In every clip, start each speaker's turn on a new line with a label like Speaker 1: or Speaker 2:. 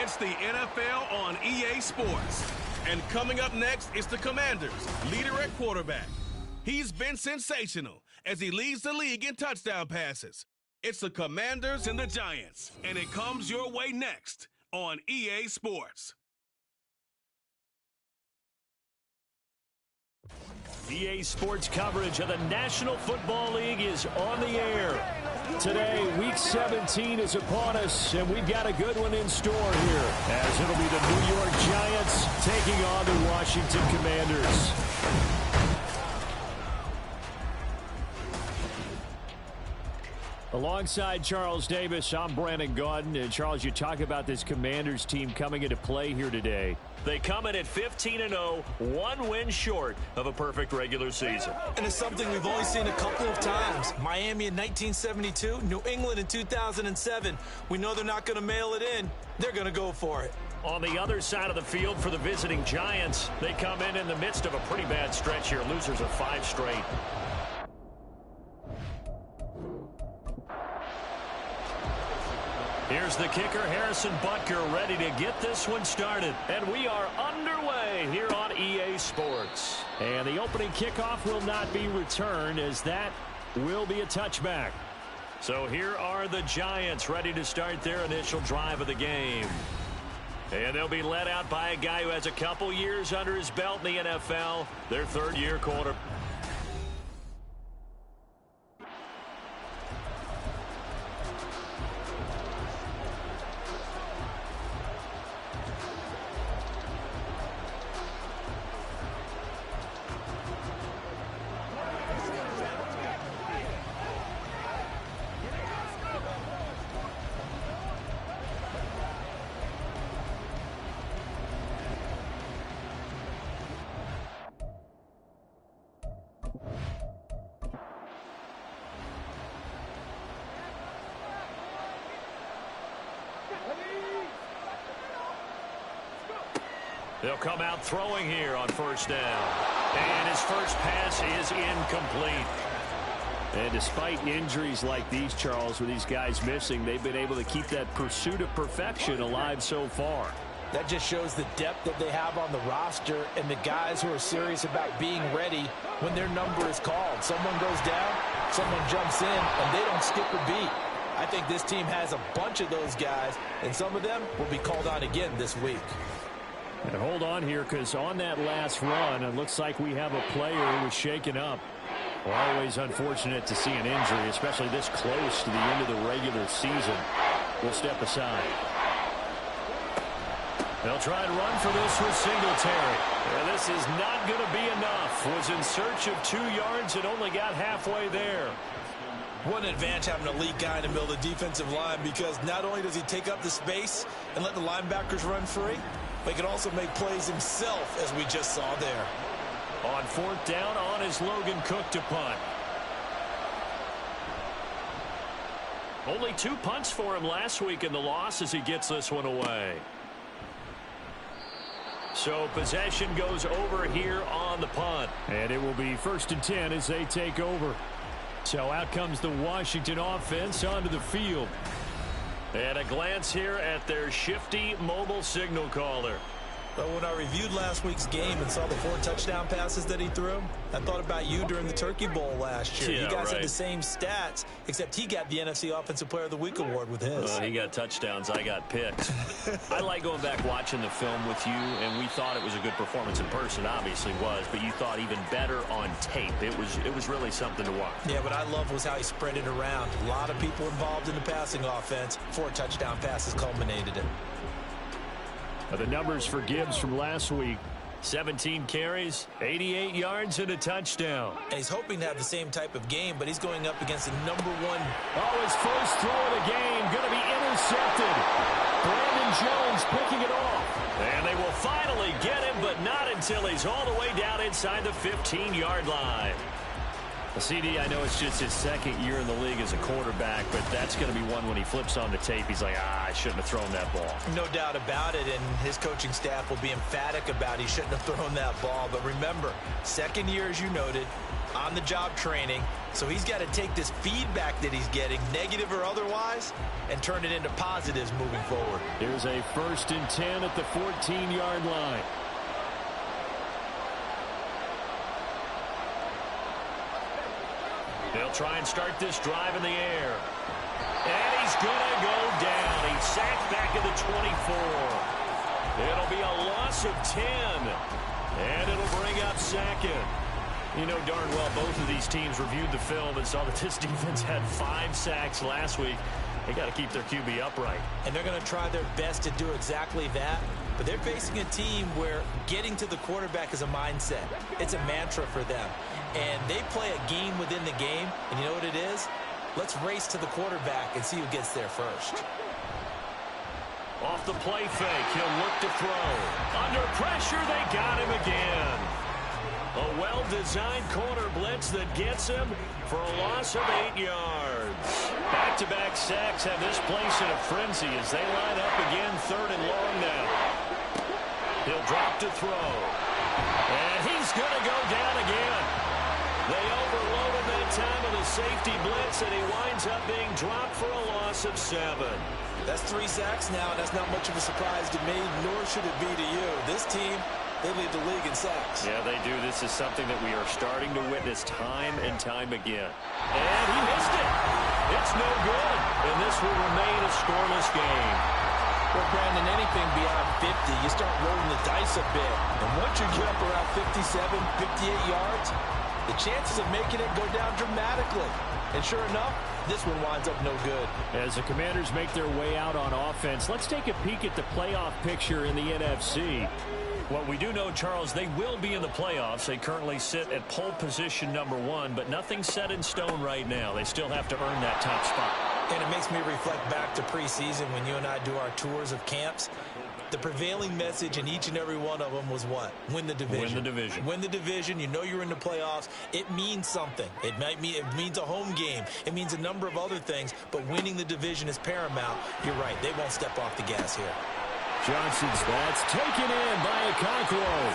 Speaker 1: It's the NFL on EA Sports. And coming up next is the Commanders' leader at quarterback. He's been sensational as he leads the league in touchdown passes. It's the Commanders and the Giants, and it comes your way next on EA Sports.
Speaker 2: EA Sports coverage of the National Football League is on the air. Today, Week 17 is upon us, and we've got a good one in store here, as it'll be the New York Giants taking on the Washington Commanders. Alongside Charles Davis, I'm Brandon Gaudin. And Charles, you talk about this Commanders team coming into play here today. They come in at 15-0, one win short of a perfect regular season.
Speaker 3: And it's something we've only seen a couple of times. Miami in 1972, New England in 2007. We know they're not going to mail it in. They're going to go for it.
Speaker 2: On the other side of the field for the visiting Giants, they come in the midst of a pretty bad stretch here. Losers of 5 straight. Here's the kicker, Harrison Butker, ready to get this one started. And we are underway here on EA Sports. And the opening kickoff will not be returned, as that will be a touchback. So here are the Giants ready to start their initial drive of the game. And they'll be led out by a guy who has a couple years under his belt in the NFL, their third-year quarterback. They'll come out throwing here on first down. And his first pass is incomplete. And despite injuries like these, Charles, with these guys missing, they've been able to keep that pursuit of perfection alive so far.
Speaker 3: That just shows the depth that they have on the roster and the guys who are serious about being ready when their number is called. Someone goes down, someone jumps in, and they don't skip a beat. I think this team has a bunch of those guys, and some of them will be called on again this week.
Speaker 2: And hold on here, because on that last run, it looks like we have a player who was shaken up. Well, always unfortunate to see an injury, especially this close to the end of the regular season. We'll step aside. They'll try and run for this with Singletary. And this is not going to be enough. Was in search of 2 yards and only got halfway there.
Speaker 3: What an advantage having a elite guy in the middle of the defensive line, because not only does he take up the space and let the linebackers run free, but he can also make plays himself, as we just saw there.
Speaker 2: On fourth down, on is Logan Cook to punt. Only 2 punts for him last week in the loss as he gets this one away. So possession goes over here on the punt. And it will be 1st and 10 as they take over. So out comes the Washington offense onto the field. And a glance here at their shifty mobile signal caller.
Speaker 3: But when I reviewed last week's game and saw the 4 touchdown passes that he threw, I thought about you during the Turkey Bowl last year.
Speaker 2: Yeah,
Speaker 3: you guys
Speaker 2: right.
Speaker 3: had the same stats, except he got the NFC Offensive Player of the Week award with his.
Speaker 2: He got touchdowns. I got picks. I like going back watching the film with you, and we thought it was a good performance in person. Obviously was, but you thought even better on tape. It was really something to watch.
Speaker 3: Yeah, what I loved was how he spread it around. A lot of people involved in the passing offense. 4 touchdown passes culminated it.
Speaker 2: The numbers for Gibbs from last week: 17 carries, 88 yards, and a touchdown.
Speaker 3: And he's hoping to have the same type of game, but he's going up against the #1.
Speaker 2: Oh, his first throw of the game going to be intercepted. Brandon Jones picking it off. And they will finally get him, but not until he's all the way down inside the 15-yard line. CD, I know it's just his 2nd year in the league as a quarterback, but that's going to be one when he flips on the tape. He's like, I shouldn't have thrown that ball.
Speaker 3: No doubt about it, and his coaching staff will be emphatic about he shouldn't have thrown that ball. But remember, 2nd year, as you noted, on-the-job training. So he's got to take this feedback that he's getting, negative or otherwise, and turn it into positives moving forward.
Speaker 2: Here's a 1st and 10 at the 14-yard line. They'll try and start this drive in the air. And he's going to go down. He's sacked back at the 24. It'll be a loss of 10. And it'll bring up 2nd. You know darn well both of these teams reviewed the film and saw that this defense had 5 sacks last week. They got to keep their QB upright.
Speaker 3: And they're going to try their best to do exactly that. But they're facing a team where getting to the quarterback is a mindset. It's a mantra for them. And they play a game within the game. And you know what it is? Let's race to the quarterback and see who gets there first.
Speaker 2: Off the play fake, he'll look to throw. Under pressure, they got him again. A well-designed corner blitz that gets him for a loss of 8 yards. Back-to-back sacks have this place in a frenzy as they line up again 3rd and long now. He'll drop to throw. And he's going to go down again. They overloaded that time of the safety blitz, and he winds up being dropped for a loss of 7.
Speaker 3: That's 3 sacks now, and that's not much of a surprise to me, nor should it be to you. This team, they lead the league in sacks.
Speaker 2: Yeah, they do. This is something that we are starting to witness time and time again. And he missed it. It's no good. And this will remain a scoreless game.
Speaker 3: Well, Brandon, anything beyond 50, you start rolling the dice a bit. And once you get up around 57, 58 yards, the chances of making it go down dramatically. And sure enough, this one winds up no good. As the Commanders make their way out on offense, let's take a peek at the playoff picture in the NFC.
Speaker 2: What we do know, Charles, they will be in the playoffs. They currently sit at pole position #1, but nothing's set in stone right now. They still have to earn that top spot.
Speaker 3: And it makes me reflect back to preseason when you and I do our tours of camps. The prevailing message in each and every one of them was what? Win the division.
Speaker 2: Win the division.
Speaker 3: Win the division. You know you're in the playoffs. It means something. It means a home game. It means a number of other things, but winning the division is paramount. You're right. They won't step off the gas here.
Speaker 2: Johnson's that's taken in by Okonkwo.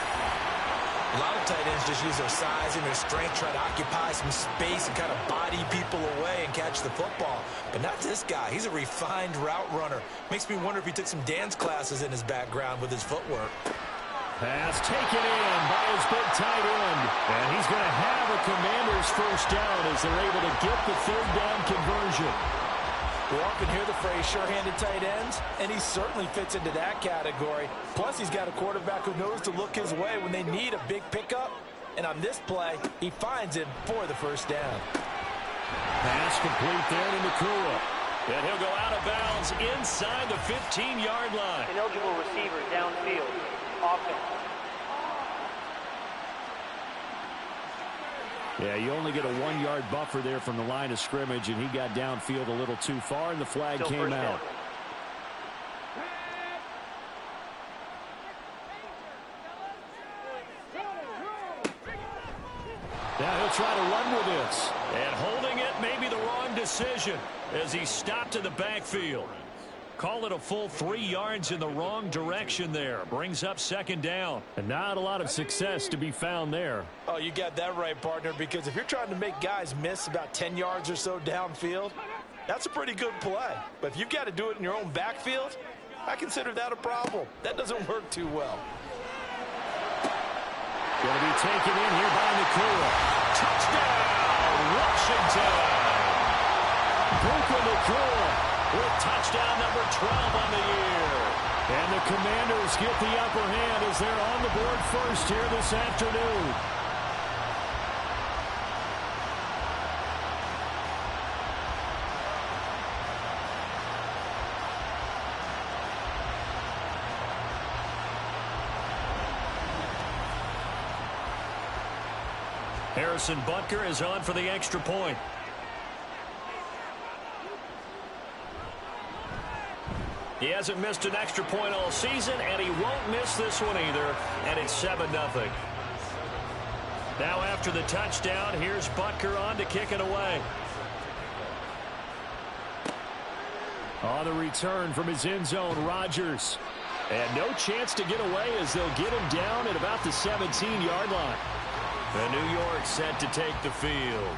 Speaker 3: A lot of tight ends just use their size and their strength, try to occupy some space and kind of body people away and catch the football. But not this guy. He's a refined route runner. Makes me wonder if he took some dance classes in his background with his footwork.
Speaker 2: Pass taken in by his big tight end. And he's going to have a Commanders first down as they're able to get the 3rd down conversion.
Speaker 3: We often hear the phrase sure-handed tight ends, and he certainly fits into that category. Plus, he's got a quarterback who knows to look his way when they need a big pickup. And on this play, he finds him for the first down.
Speaker 2: Pass complete there to Nakua. And he'll go out of bounds inside the 15-yard line.
Speaker 4: Ineligible receiver downfield. Offense.
Speaker 2: Yeah, you only get a 1-yard buffer there from the line of scrimmage, and he got downfield a little too far, and the flag
Speaker 4: Still
Speaker 2: came out. Now he'll try to run with this. And holding it may be the wrong decision as he stopped in the backfield. Call it a full 3 yards in the wrong direction there. Brings up 2nd down. And not a lot of success to be found there.
Speaker 3: Oh, you got that right, partner, because if you're trying to make guys miss about 10 yards or so downfield, that's a pretty good play. But if you've got to do it in your own backfield, I consider that a problem. That doesn't work too well.
Speaker 2: Going to be taken in here by Nakua. Touchdown, Washington. Puka Nakua with touchdown number 12 on the year. And the Commanders get the upper hand as they're on the board first here this afternoon. Harrison Butker is on for the extra point. He hasn't missed an extra point all season, and he won't miss this one either, and it's 7-0. Now after the touchdown, here's Butker on to kick it away. On the return from his end zone, Rodgers. And no chance to get away as they'll get him down at about the 17-yard line. And New York set to take the field.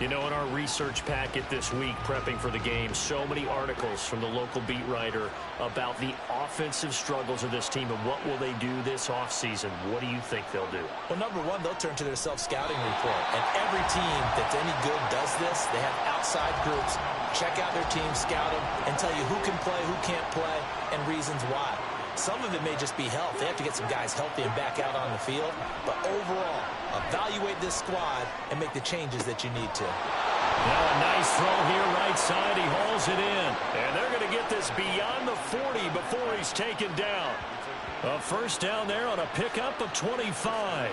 Speaker 2: You know, in our research packet this week, prepping for the game, so many articles from the local beat writer about the offensive struggles of this team and what will they do this offseason. What do you think they'll do?
Speaker 3: Well, number one, they'll turn to their self-scouting report. And every team that's any good does this. They have outside groups. Check out their team, scout them, and tell you who can play, who can't play, and reasons why. Some of it may just be health. They have to get some guys healthy and back out on the field. But overall, evaluate this squad and make the changes that you need to.
Speaker 2: Now a nice throw here right side. He hauls it in. And they're going to get this beyond the 40 before he's taken down. A first down there on a pickup of 25.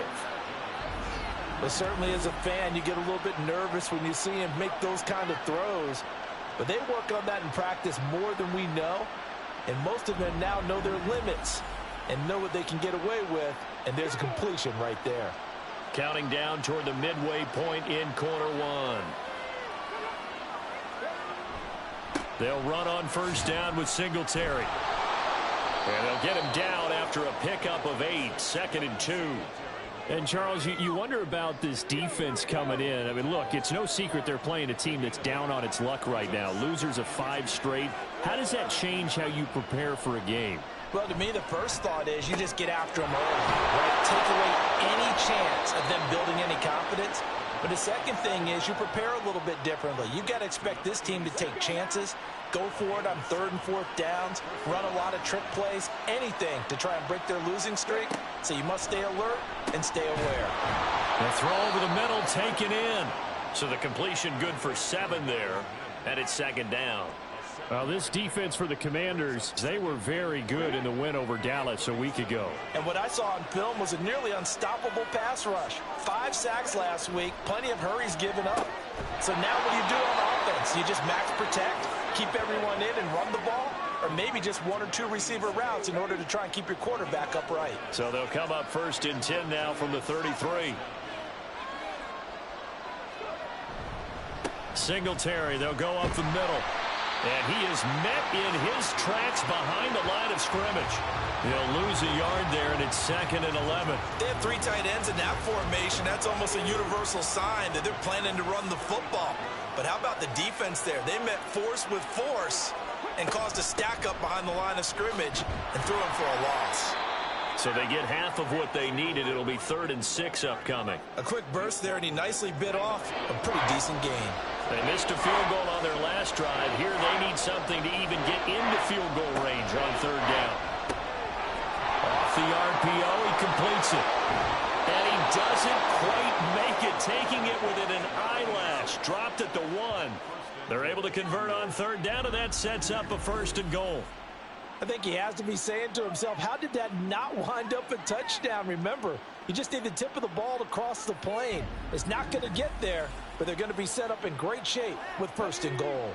Speaker 3: But certainly as a fan, you get a little bit nervous when you see him make those kind of throws. But they work on that in practice more than we know. And most of them now know their limits and know what they can get away with. And there's a completion right there.
Speaker 2: Counting down toward the midway point in quarter one. They'll run on first down with Singletary. And they'll get him down after a pickup of 8, 2nd and 2. And, Charles, you wonder about this defense coming in. I mean, look, it's no secret they're playing a team that's down on its luck right now. Losers of 5 straight. How does that change how you prepare for a game?
Speaker 3: Well, to me, the first thought is you just get after them early, right? Take away any chance of them building any confidence. But the second thing is you prepare a little bit differently. You've got to expect this team to take chances, go for it on 3rd and 4th downs, run a lot of trick plays, anything to try and break their losing streak. So you must stay alert and stay aware.
Speaker 2: The throw over the middle taken in. So the completion good for 7 there, and it's 2nd down. Well, this defense for the Commanders, they were very good in the win over Dallas a week ago.
Speaker 3: And what I saw on film was a nearly unstoppable pass rush. 5 sacks last week, plenty of hurries given up. So now what do you do on offense? You just max protect, keep everyone in and run the ball, or maybe just 1 or 2 receiver routes in order to try and keep your quarterback upright.
Speaker 2: So they'll come up 1st and 10 now from the 33. Singletary, they'll go up the middle. And he is met in his tracks behind the line of scrimmage. He'll lose a yard there, and it's 2nd and 11.
Speaker 3: They have 3 tight ends in that formation. That's almost a universal sign that they're planning to run the football. But how about the defense there? They met force with force and caused a stack up behind the line of scrimmage and threw him for a loss.
Speaker 2: So they get half of what they needed. It'll be 3rd and 6 upcoming.
Speaker 3: A quick burst there, and he nicely bit off a pretty decent gain.
Speaker 2: They missed a field goal on their last drive. Here they need something to even get into field goal range on 3rd down. Off the RPO, he completes it. And he doesn't quite make it, taking it within an eyelash. Dropped at the 1. They're able to convert on 3rd down, and that sets up a 1st and goal.
Speaker 3: I think he has to be saying to himself, how did that not wind up a touchdown? Remember, you just need the tip of the ball to cross the plane. It's not going to get there, but they're going to be set up in great shape with 1st and goal.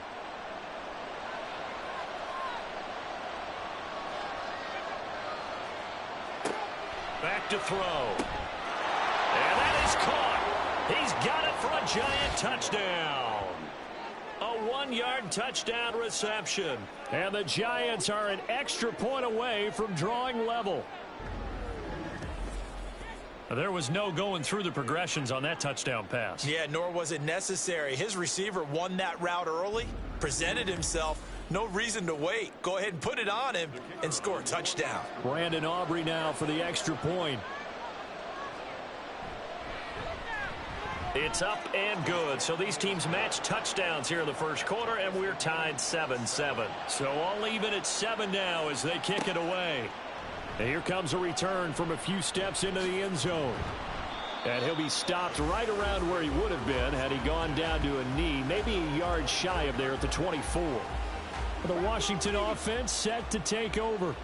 Speaker 2: Back to throw. And that is caught. He's got it for a giant touchdown. A 1-yard touchdown reception. And the Giants are an extra point away from drawing level. There was no going through the progressions on that touchdown pass.
Speaker 3: Yeah, nor was it necessary. His receiver won that route early, presented himself. No reason to wait. Go ahead and put it on him and score a touchdown.
Speaker 2: Brandon Aubrey now for the extra point. It's up and good. So these teams match touchdowns here in the first quarter, and we're tied 7-7. So all even at 7 now as they kick it away. And here comes a return from a few steps into the end zone. And he'll be stopped right around where he would have been had he gone down to a knee, maybe a yard shy of there at the 24. The Washington offense set to take over.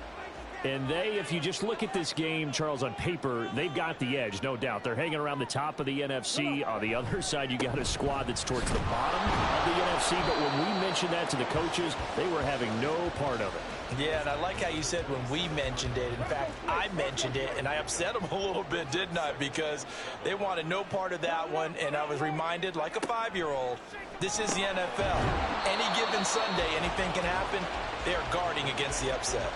Speaker 2: And they, if you just look at this game, Charles, on paper, they've got the edge, no doubt. They're hanging around the top of the NFC. On the other side, you got a squad that's towards the bottom of the NFC. But when we mentioned that to the coaches, they were having no part of it.
Speaker 3: Yeah, and I like how you said when we mentioned it. In fact, I mentioned it, and I upset them a little bit, didn't I? Because they wanted no part of that one, and I was reminded, like a 5-year-old, this is the NFL. Any given Sunday, anything can happen. They are guarding against the upset.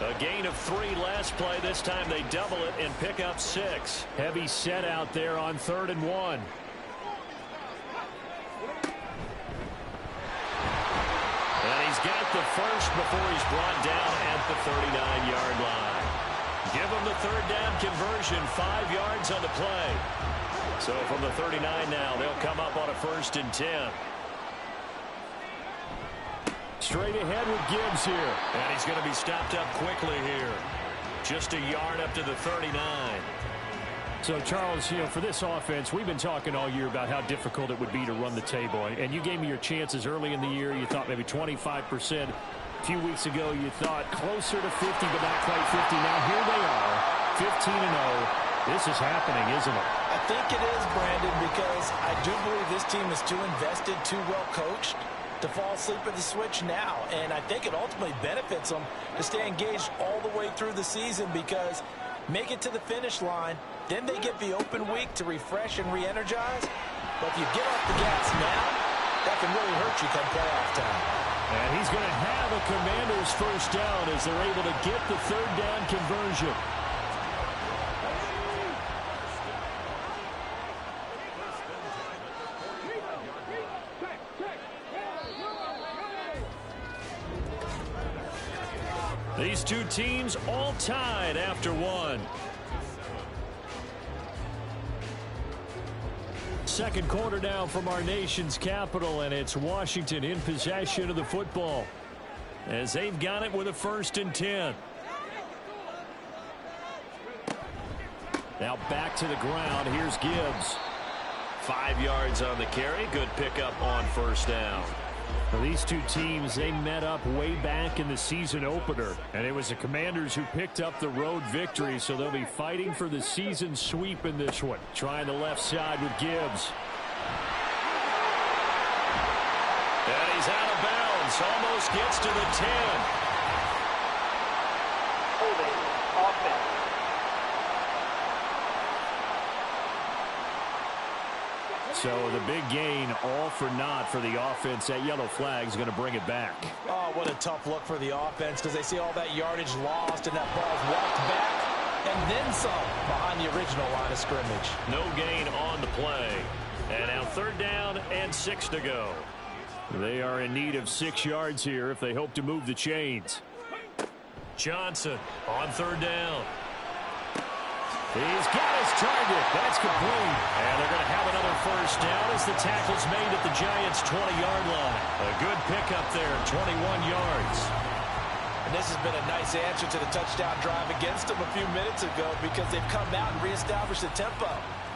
Speaker 2: A gain of 3 last play. This time they double it and pick up 6. Heavy set out there on 3rd and 1. And he's got the first before he's brought down at the 39-yard line. Give him the 3rd down conversion, 5 yards on the play. So from the 39 now, they'll come up on a 1st and 10. Straight ahead with Gibbs here. And he's going to be stopped up quickly here. Just a yard up to the 39. So, Charles, for this offense, we've been talking all year about how difficult it would be to run the table. And you gave me your chances early in the year. You thought maybe 25%. A few weeks ago, you thought closer to 50, but not quite 50. Now, here they are, 15-0. This is happening, isn't it?
Speaker 3: I think it is, Brandon, because I do believe this team is too invested, too well coached to fall asleep at the switch now. And I think it ultimately benefits them to stay engaged all the way through the season, because make it to the finish line, then they get the open week to refresh and re-energize. But if you get off the gas now, that can really hurt you come playoff time.
Speaker 2: And he's going to have a Commanders first down as they're able to get the 3rd down conversion. These two teams all tied after 1. Second quarter now from our nation's capital, and it's Washington in possession of the football as they've got it with a 1st and 10. Now back to the ground. Here's Gibbs. 5 yards on the carry. Good pickup on 1st down. Well, these two teams, they met up way back in the season opener, and it was the Commanders who picked up the road victory, so they'll be fighting for the season sweep in this one. Trying the left side with Gibbs. And he's out of bounds. Almost gets to the 10.
Speaker 4: Holding offense.
Speaker 2: So the big gain, all for naught for the offense. That yellow flag is going to bring it back.
Speaker 3: Oh, what a tough look for the offense, because they see all that yardage lost and that ball's walked back and then some behind the original line of scrimmage.
Speaker 2: No gain on the play. And now 3rd down and 6 to go. They are in need of 6 yards here if they hope to move the chains. Johnson on 3rd down. He's got his target. That's complete. And they're going to have another 1st down as the tackle's made at the Giants' 20-yard line. A good pickup there, 21 yards.
Speaker 3: And this has been a nice answer to the touchdown drive against them a few minutes ago, because they've come out and reestablished the tempo.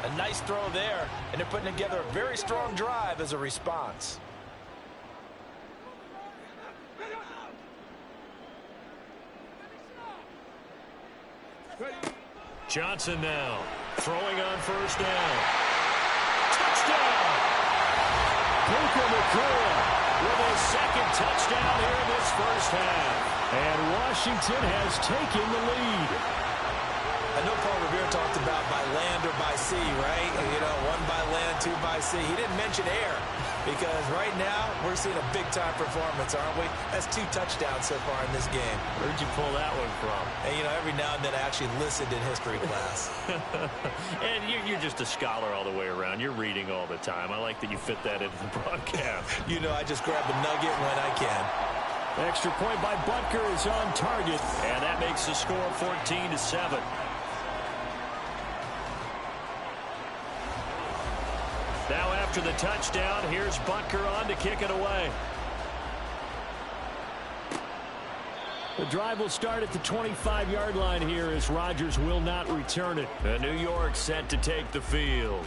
Speaker 3: A nice throw there, and they're putting together a very strong drive as a response.
Speaker 2: Johnson now throwing on 1st down. Touchdown! Puka Nacua with his 2nd touchdown here in this 1st half. And Washington has taken the lead.
Speaker 3: I know Paul Revere talked about by land or by sea, right? One by land, 2 by sea. He didn't mention air, because right now we're seeing a big-time performance, aren't we? That's 2 touchdowns so far in this game.
Speaker 2: Where'd you pull that one from?
Speaker 3: And, every now and then I actually listened in history class.
Speaker 2: And you're just a scholar all the way around. You're reading all the time. I like that you fit that into the broadcast.
Speaker 3: I just grab a nugget when I can.
Speaker 2: Extra point by Butker is on target, and that makes the score 14-7. Now after the touchdown, here's Butker on to kick it away. The drive will start at the 25-yard line here as Rodgers will not return it. And New York set to take the field.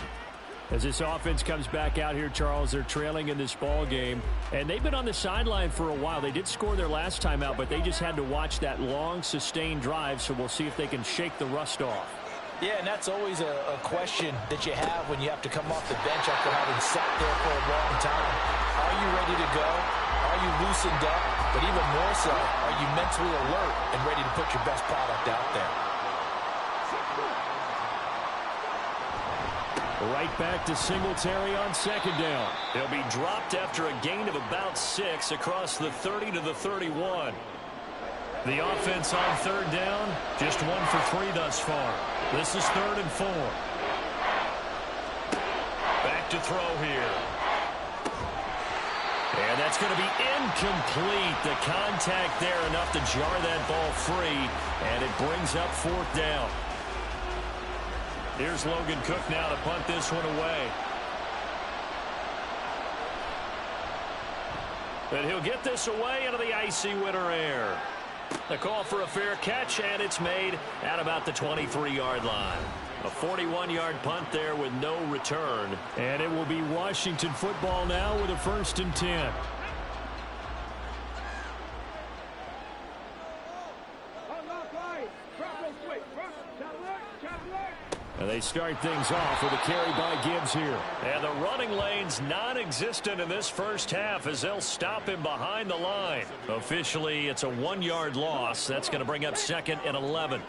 Speaker 2: As this offense comes back out here, Charles, they're trailing in this ball game. And they've been on the sideline for a while. They did score their last time out, but they just had to watch that long, sustained drive. So we'll see if they can shake the rust off.
Speaker 3: Yeah, and that's always a question that you have when you have to come off the bench after having sat there for a long time. Are you ready to go? Are you loosened up? But even more so, are you mentally alert and ready to put your best product out there?
Speaker 2: Right back to Singletary on 2nd down. He'll be dropped after a gain of about 6 across the 30 to the 31. The offense on third down, just 1 for 3 thus far. This is 3rd and 4. Back to throw here. And that's going to be incomplete. The contact there enough to jar that ball free, and it brings up 4th down. Here's Logan Cook now to punt this one away. And he'll get this away into the icy winter air. The call for a fair catch, and it's made at about the 23-yard line. A 41-yard punt there with no return.
Speaker 5: And it will be Washington football now with a 1st and 10. And they start things off with a carry by Gibbs here.
Speaker 2: And the running lane's non-existent in this first half as they'll stop him behind the line. Officially, it's a 1-yard loss. That's going to bring up 2nd and 11.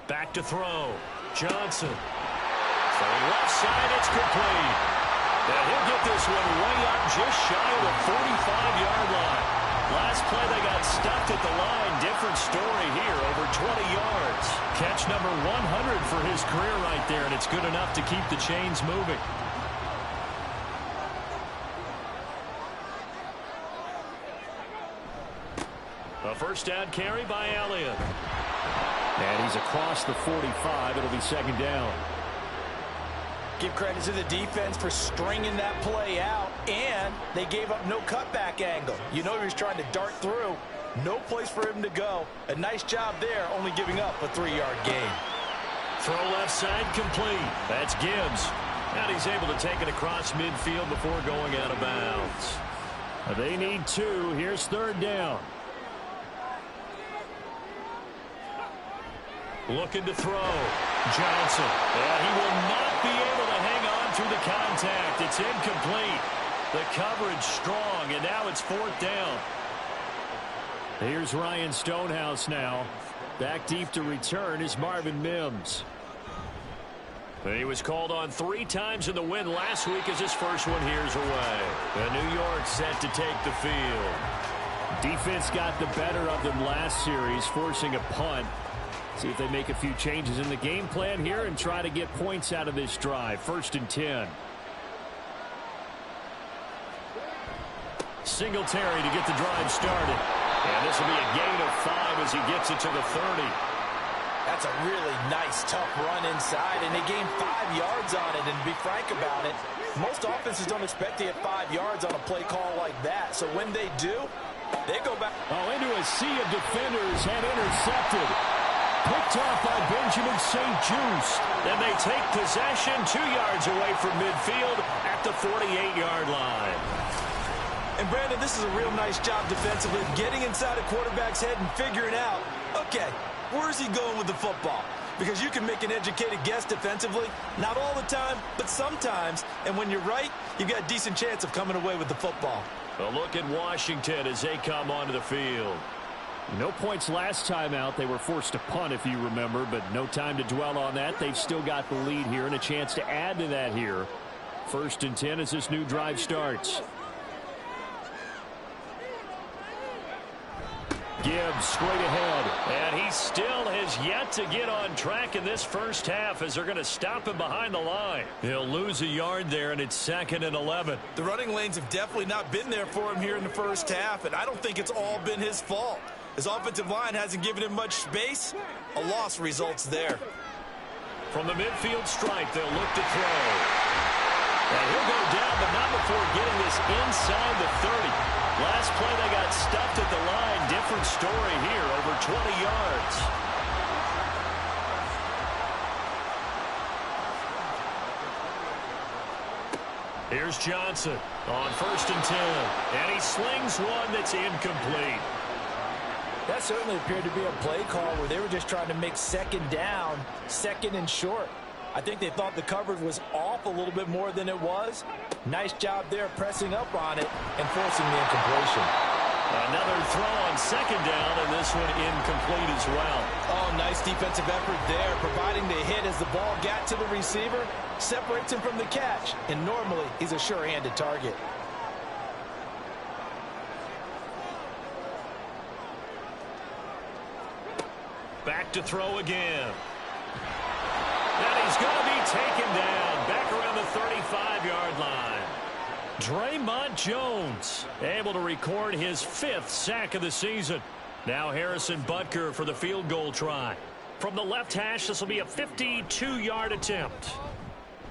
Speaker 2: Back to throw. Johnson. From left side, it's complete. And he'll get this one way up just shy of the 45-yard line. Last play, they got stuffed at the line. Different story here, over 20 yards. Catch number 100 for his career right there, and it's good enough to keep the chains moving. A first down carry by Elliott.
Speaker 5: And he's across the 45. It'll be 2nd down.
Speaker 3: Give credit to the defense for stringing that play out, and they gave up no cutback angle. You know he was trying to dart through. No place for him to go. A nice job there, only giving up a 3-yard gain.
Speaker 2: Throw left side complete. That's Gibbs. And he's able to take it across midfield before going out of bounds.
Speaker 5: They need 2. Here's 3rd down.
Speaker 2: Looking to throw. Johnson. And he will not be able to hang on through the contact. It's incomplete. The coverage strong, and now it's 4th down.
Speaker 5: Here's Ryan Stonehouse now. Back deep to return is Marvin Mims.
Speaker 2: He was called on 3 times in the win last week as his first one here's away. And New York set to take the field.
Speaker 5: Defense got the better of them last series, forcing a punt. See if they make a few changes in the game plan here and try to get points out of this drive. 1st and 10.
Speaker 2: Singletary to get the drive started. And this will be a gain of 5 as he gets it to the 30.
Speaker 3: That's a really nice, tough run inside, and they gained 5 yards on it. And to be frank about it, most offenses don't expect to get 5 yards on a play call like that. So when they do, they go back.
Speaker 5: Oh, into a sea of defenders and intercepted. Picked off by Benjamin St. Just.
Speaker 2: Then they take possession 2 yards away from midfield at the 48-yard line.
Speaker 3: And Brandon, this is a real nice job defensively, getting inside a quarterback's head and figuring out, okay, where's he going with the football? Because you can make an educated guess defensively, not all the time, but sometimes. And when you're right, you've got a decent chance of coming away with the football.
Speaker 2: A look at Washington as they come onto the field.
Speaker 5: No points last time out. They were forced to punt, if you remember, but no time to dwell on that. They've still got the lead here and a chance to add to that here. 1st and 10 as this new drive starts. Gibbs straight ahead.
Speaker 2: And he still has yet to get on track in this first half as they're going to stop him behind the line. He'll lose a yard there, and it's 2nd and 11.
Speaker 3: The running lanes have definitely not been there for him here in the first half, and I don't think it's all been his fault. His offensive line hasn't given him much space. A loss results there.
Speaker 2: From the midfield stripe, they'll look to throw. And he'll go down, but not before getting this inside the 30. Last play, they got stuffed at the line. Different story here, over 20 yards. Here's Johnson on 1st and 10. And he slings one that's incomplete.
Speaker 3: That certainly appeared to be a play call where they were just trying to make 2nd down, 2nd and short. I think they thought the coverage was off a little bit more than it was. Nice job there pressing up on it and forcing the incompletion.
Speaker 2: Another throw on 2nd down, and this one incomplete as well.
Speaker 3: Oh, Oh, nice defensive effort there, providing the hit as the ball got to the receiver, separates him from the catch, and normally he's a sure-handed target.
Speaker 2: Back to throw again. And he's going to be taken down back around the 35-yard line. Draymond Jones able to record his 5th sack of the season. Now Harrison Butker for the field goal try. From the left hash, this will be a 52-yard attempt.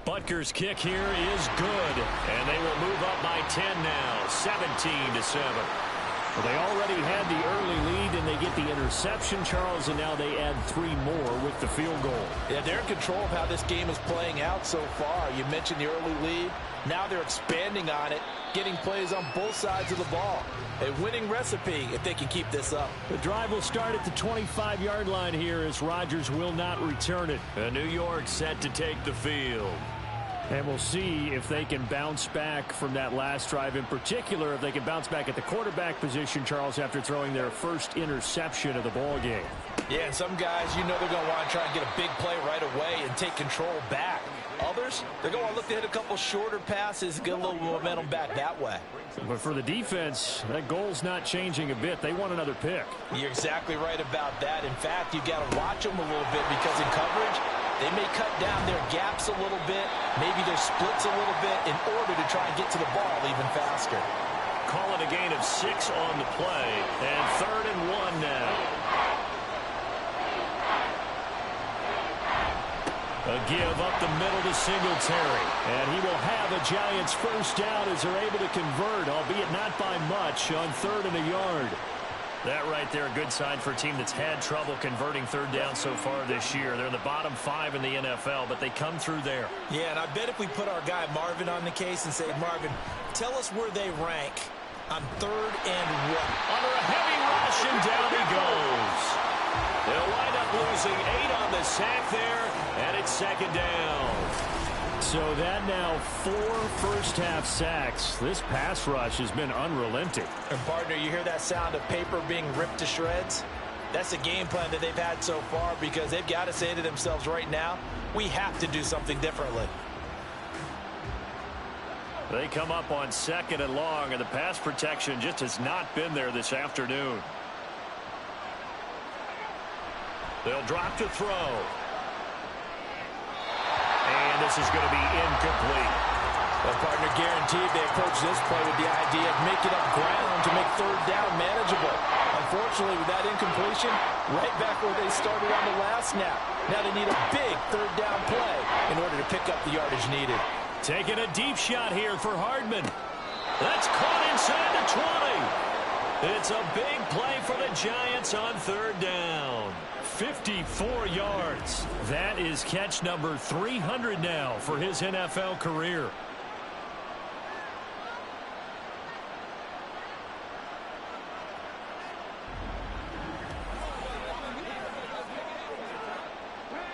Speaker 2: Butker's kick here is good, and they will move up by 10 now, 17-7. Well, they already had the early lead, and they get the interception, Charles, and now they add 3 more with the field goal.
Speaker 3: Yeah, they're in control of how this game is playing out so far. You mentioned the early lead. Now they're expanding on it, getting plays on both sides of the ball. A winning recipe if they can keep this up.
Speaker 2: The drive will start at the 25-yard line here as Rodgers will not return it. And New York set to take the field. And we'll see if they can bounce back from that last drive, in particular if they can bounce back at the quarterback position, Charles, after throwing their first interception of the ball game.
Speaker 3: Yeah, and some guys, you know they're going to want to try and get a big play right away and take control back. Others, they're going to look to hit a couple shorter passes, get a little momentum back that way.
Speaker 2: But for the defense, that goal's not changing a bit. They want another pick.
Speaker 3: You're exactly right about that. In fact, you got to watch them a little bit because in coverage, they may cut down their gaps a little bit, maybe their splits a little bit in order to try and get to the ball even faster.
Speaker 2: Call it a gain of 6 on the play, and 3rd and 1 now. A give up the middle to Singletary, and he will have a Giants first down as they're able to convert, albeit not by much, on 3rd and a yard. That right there, a good sign for a team that's had trouble converting 3rd down so far this year. They're in the bottom 5 in the NFL, but they come through there.
Speaker 3: Yeah, and I bet if we put our guy Marvin on the case and say, Marvin, tell us where they rank on 3rd and 1.
Speaker 2: Under a heavy rush, and down he goes. They'll wind up losing 8 on the sack there, and it's 2nd down. So that now 4 first-half sacks. This pass rush has been unrelenting.
Speaker 3: And, partner, you hear that sound of paper being ripped to shreds? That's the game plan that they've had so far because they've got to say to themselves right now, we have to do something differently.
Speaker 2: They come up on 2nd and long, and the pass protection just has not been there this afternoon. They'll drop to throw. And this is going to be incomplete.
Speaker 3: Well, partner, guaranteed they approach this play with the idea of making up ground to make 3rd down manageable. Unfortunately, with that incompletion, right back where they started on the last snap. Now they need a big 3rd down play in order to pick up the yardage needed.
Speaker 2: Taking a deep shot here for Hardman. That's caught inside the 20. It's a big play for the Giants on 3rd down. 54 yards. That is catch number 300 now for his NFL career.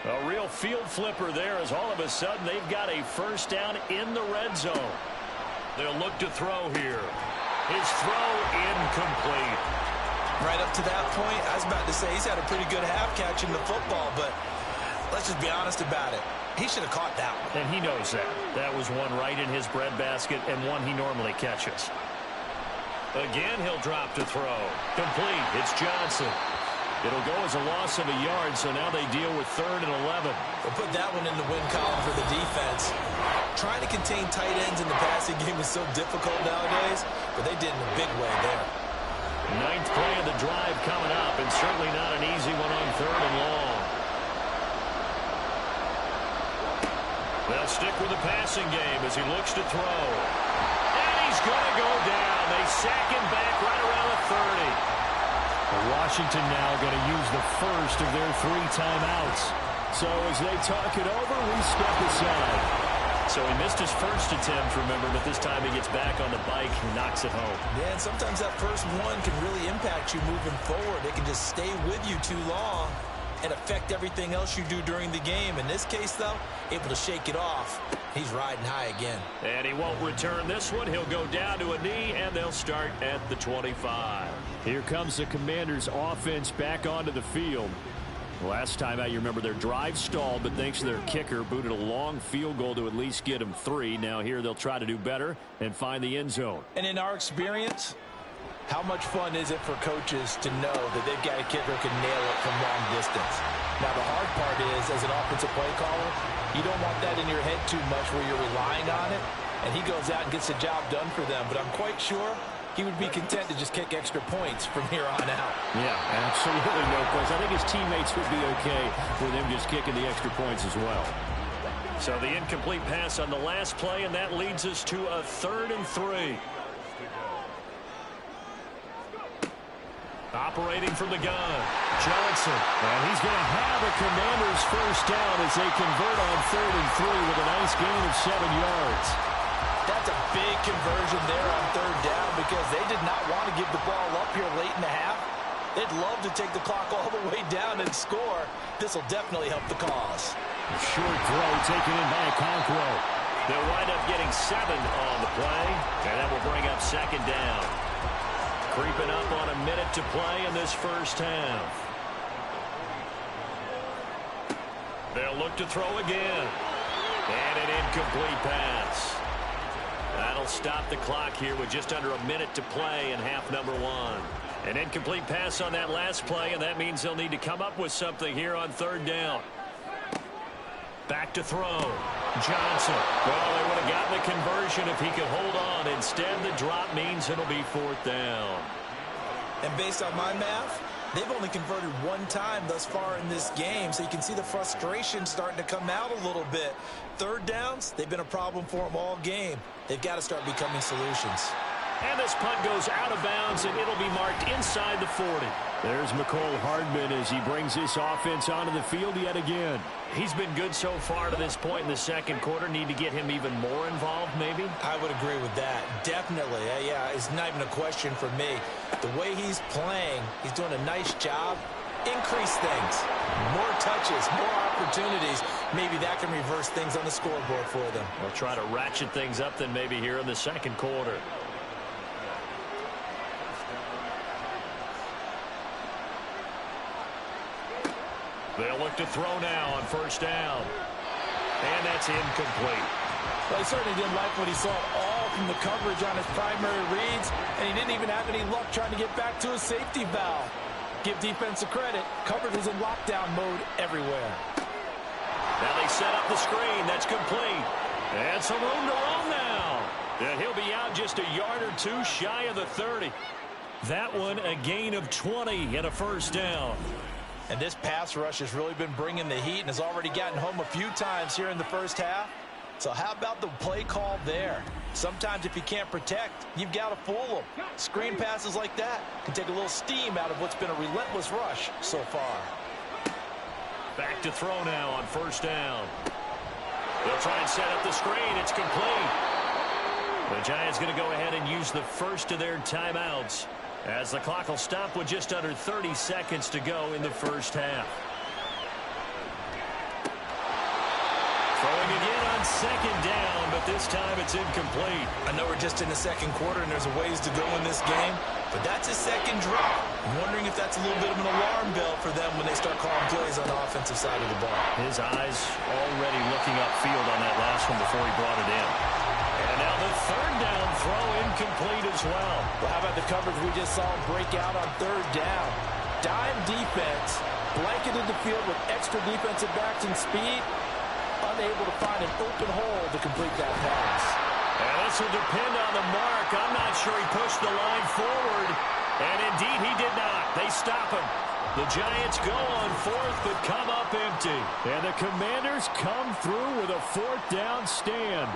Speaker 2: A real field flipper there as all of a sudden they've got a first down in the red zone. They'll look to throw here. His throw incomplete.
Speaker 3: Right up to that point, I was about to say he's had a pretty good half catching the football, but let's just be honest about it. He should have caught that one.
Speaker 2: And he knows that. That was one right in his breadbasket and one he normally catches. Again, he'll drop to throw. Complete. It's Johnson. It'll go as a loss of a yard, so now they deal with 3rd and 11.
Speaker 3: We'll put that one in the win column for the defense. Trying to contain tight ends in the passing game is so difficult nowadays, but they did in a big way there.
Speaker 2: 9th play of the drive coming up, and certainly not an easy one on 3rd and long. They'll stick with the passing game as he looks to throw. And he's going to go down. They sack him back right around the 30. Washington now going to use the first of their 3 timeouts. So as they talk it over, we step aside. So he missed his first attempt, remember, but this time he gets back on the bike and knocks it home.
Speaker 3: Yeah, and sometimes that first one can really impact you moving forward. It can just stay with you too long and affect everything else you do during the game. In this case, though, able to shake it off. He's riding high again.
Speaker 2: And he won't return this one. He'll go down to a knee, and they'll start at the 25. Here comes the Commanders' offense back onto the field.
Speaker 5: Last time out, you remember their drive stalled, but thanks to their kicker, booted a long field goal to at least get them 3. Now here they'll try to do better and find the end zone.
Speaker 3: And in our experience, how much fun is it for coaches to know that they've got a kicker who can nail it from long distance? Now, the hard part is, as an offensive play caller, you don't want that in your head too much where you're relying on it, and he goes out and gets the job done for them. But I'm quite sure he would be content to just kick extra points from here on out.
Speaker 5: Yeah, absolutely no question. I think his teammates would be okay with him just kicking the extra points as well.
Speaker 2: So the incomplete pass on the last play, and that leads us to a 3rd and 3. Operating from the gun, Johnson. And he's going to have a Commanders first down as they convert on 3rd and 3 with a nice gain of 7 yards.
Speaker 3: That's a big conversion there on 3rd down because they did not want to give the ball up here late in the half. They'd love to take the clock all the way down and score. This will definitely help the cause.
Speaker 5: A short throw taken in by Okonkwo.
Speaker 2: They'll wind up getting 7 on the play, and that will bring up 2nd down. Creeping up on a minute to play in this first half. They'll look to throw again. And an incomplete pass. That'll stop the clock here with just under a minute to play in half number 1. An incomplete pass on that last play, and that means they'll need to come up with something here on 3rd down. Back to throw. Johnson. Well, they would have gotten the conversion if he could hold on. Instead, the drop means it'll be 4th down.
Speaker 3: And based on my math, they've only converted 1 time thus far in this game, so you can see the frustration starting to come out a little bit. 3rd downs, they've been a problem for them all game. They've got to start becoming solutions.
Speaker 2: And this punt goes out of bounds, and it'll be marked inside the 40.
Speaker 5: There's McCole Hardman as he brings this offense onto the field yet again.
Speaker 2: He's been good so far to this point in the second quarter. Need to get him even more involved, maybe?
Speaker 3: I would agree with that. Definitely. Yeah, it's not even a question for me. The way he's playing, he's doing a nice job. Increase things. More touches, more opportunities. Maybe that can reverse things on the scoreboard for them.
Speaker 2: We'll try to ratchet things up then maybe here in the second quarter. They'll look to throw now on 1st down. And that's incomplete.
Speaker 3: Well, he certainly didn't like what he saw at all from the coverage on his primary reads, and he didn't even have any luck trying to get back to his safety valve. Give defense a credit. Coverage was in lockdown mode everywhere.
Speaker 2: Now they set up the screen. That's complete. And some room to run now. And he'll be out just a yard or 2 shy of the 30. That one a gain of 20 and a 1st down.
Speaker 3: And this pass rush has really been bringing the heat and has already gotten home a few times here in the first half. So how about the play call there? Sometimes if you can't protect, you've got to fool them. Screen passes like that can take a little steam out of what's been a relentless rush so far.
Speaker 2: Back to throw now on 1st down. They'll try and set up the screen. It's complete. The Giants going to go ahead and use the first of their timeouts, as the clock will stop with just under 30 seconds to go in the first half. Throwing again on 2nd down, but this time it's incomplete.
Speaker 3: I know we're just in the second quarter and there's a ways to go in this game, but that's his second drop. I'm wondering if that's a little bit of an alarm bell for them when they start calling plays on the offensive side of the ball.
Speaker 2: His eyes already looking upfield on that last one before he brought it in. And now the 3rd down throw incomplete as well.
Speaker 3: Well, how about the coverage we just saw break out on 3rd down? Dime defense, blanketed the field with extra defensive backs and speed, unable to find an open hole to complete that pass.
Speaker 2: And this will depend on the mark. I'm not sure he pushed the line forward. And indeed he did not. They stop him. The Giants go on 4th but come up empty.
Speaker 5: And the Commanders come through with a 4th down stand.